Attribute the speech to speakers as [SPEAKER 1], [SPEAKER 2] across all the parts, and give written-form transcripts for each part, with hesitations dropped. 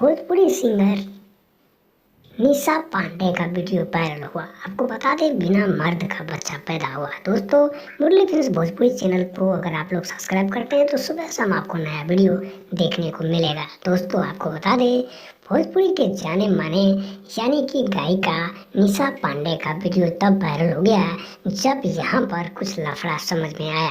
[SPEAKER 1] Bhojpuri singer निशा पांडे का video viral हुआ। आपको बता दें, बिना मर्द का बच्चा पैदा हुआ। दोस्तों, मुरली फिल्म्स भोजपुरी चैनल को अगर आप लोग सब्सक्राइब करते हैं तो सुबह शाम आपको नया वीडियो देखने को मिलेगा। दोस्तों, आपको बता दें, भोजपुरी के जाने माने यानी कि गायिका निशा पांडे का वीडियो तब वायरल हो गया जब यहाँ पर कुछ लफड़ा समझ में आया।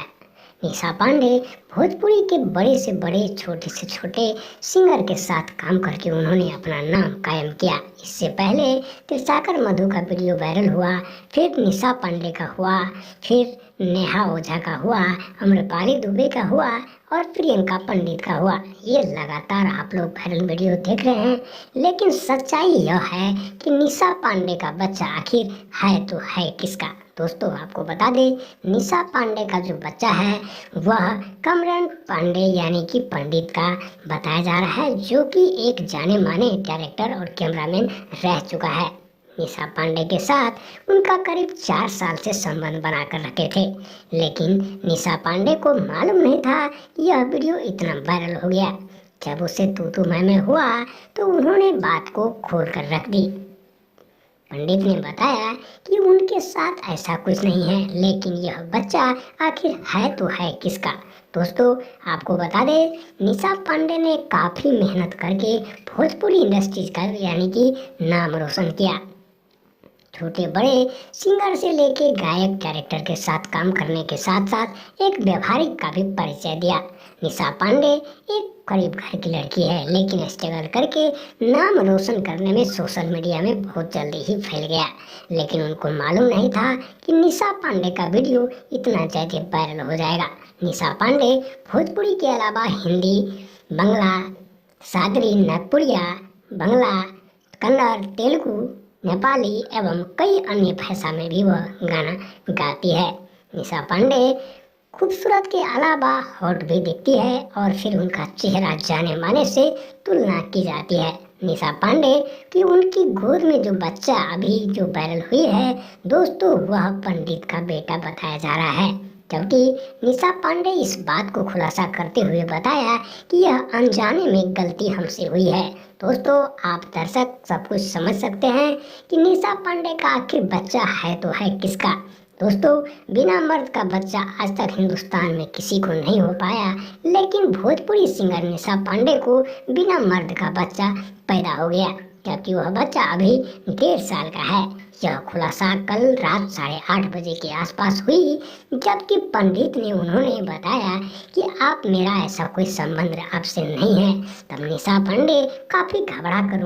[SPEAKER 1] निशा पांडे भोजपुरी के बड़े से बड़े, छोटे से छोटे सिंगर के साथ काम करके उन्होंने अपना नाम कायम किया। इससे पहले त्रिसाकर मधु का वीडियो वायरल हुआ, फिर निशा पांडे का हुआ, फिर नेहा ओझा का हुआ, अम्रपाली दुबे का हुआ और प्रियंका पंडित का हुआ। ये लगातार आप लोग वायरल वीडियो देख रहे हैं, लेकिन सच्चाई यह है कि निशा पांडे का बच्चा आखिर है तो है किसका। दोस्तों, आपको बता दें, निशा पांडे का जो बच्चा है वह कमरन पांडे यानी कि पंडित का बताया जा रहा है, जो कि एक जाने माने डायरेक्टर और कैमरामैन रह चुका है। निशा पांडे के साथ उनका करीब 4 साल से संबंध बनाकर रखे थे, लेकिन निशा पांडे को मालूम नहीं था कि यह वीडियो इतना वायरल हो गया। जब उसे तू मैं हुआ तो उन्होंने बात को खोल कर रख दी। पंडित ने बताया कि उनके साथ ऐसा कुछ नहीं है, लेकिन यह बच्चा आखिर है तो है किसका। दोस्तों, आपको बता दें, निशा पांडे ने काफ़ी मेहनत करके भोजपुरी इंडस्ट्रीज का यानी कि नाम रोशन किया। छोटे बड़े सिंगर से लेके गायक, डायरेक्टर के साथ काम करने के साथ साथ एक व्यवहारिक का भी परिचय दिया। निशा पांडे एक गरीब घर की लड़की है, लेकिन स्ट्रगल करके नाम रोशन करने में सोशल मीडिया में बहुत जल्दी ही फैल गया। लेकिन उनको मालूम नहीं था कि निशा पांडे का वीडियो इतना ज़्यादा वायरल हो जाएगा। निशा पांडे भोजपुरी के अलावा हिंदी, बंगला, सादरी, नागपुरिया, बंगला, कन्नड़, तेलुगु, नेपाली एवं कई अन्य भाषा में भी वह गाना गाती है। निशा पांडे खूबसूरत के अलावा हॉट भी दिखती है और फिर उनका चेहरा जाने माने से तुलना की जाती है। निशा पांडे की उनकी गोद में जो बच्चा अभी जो वायरल हुई है, दोस्तों, वह पंडित का बेटा बताया जा रहा है। जबकि निशा पांडे इस बात को खुलासा करते हुए बताया कि यह अनजाने में गलती हमसे हुई है। दोस्तों, आप दर्शक सब कुछ समझ सकते हैं कि निशा पांडे का आखिर बच्चा है तो है किसका। दोस्तों, बिना मर्द का बच्चा आज तक हिंदुस्तान में किसी को नहीं हो पाया, लेकिन भोजपुरी सिंगर निशा पांडे को बिना मर्द का बच्चा पैदा हो गया, जबकि वह बच्चा अभी 1.5 साल का है। यह खुलासा कल रात 8:30 बजे के आसपास हुई, जबकि पंडित ने उन्होंने बताया कि आप मेरा ऐसा कोई संबंध आपसे नहीं है। तब निशा पांडे काफ़ी घबरा कर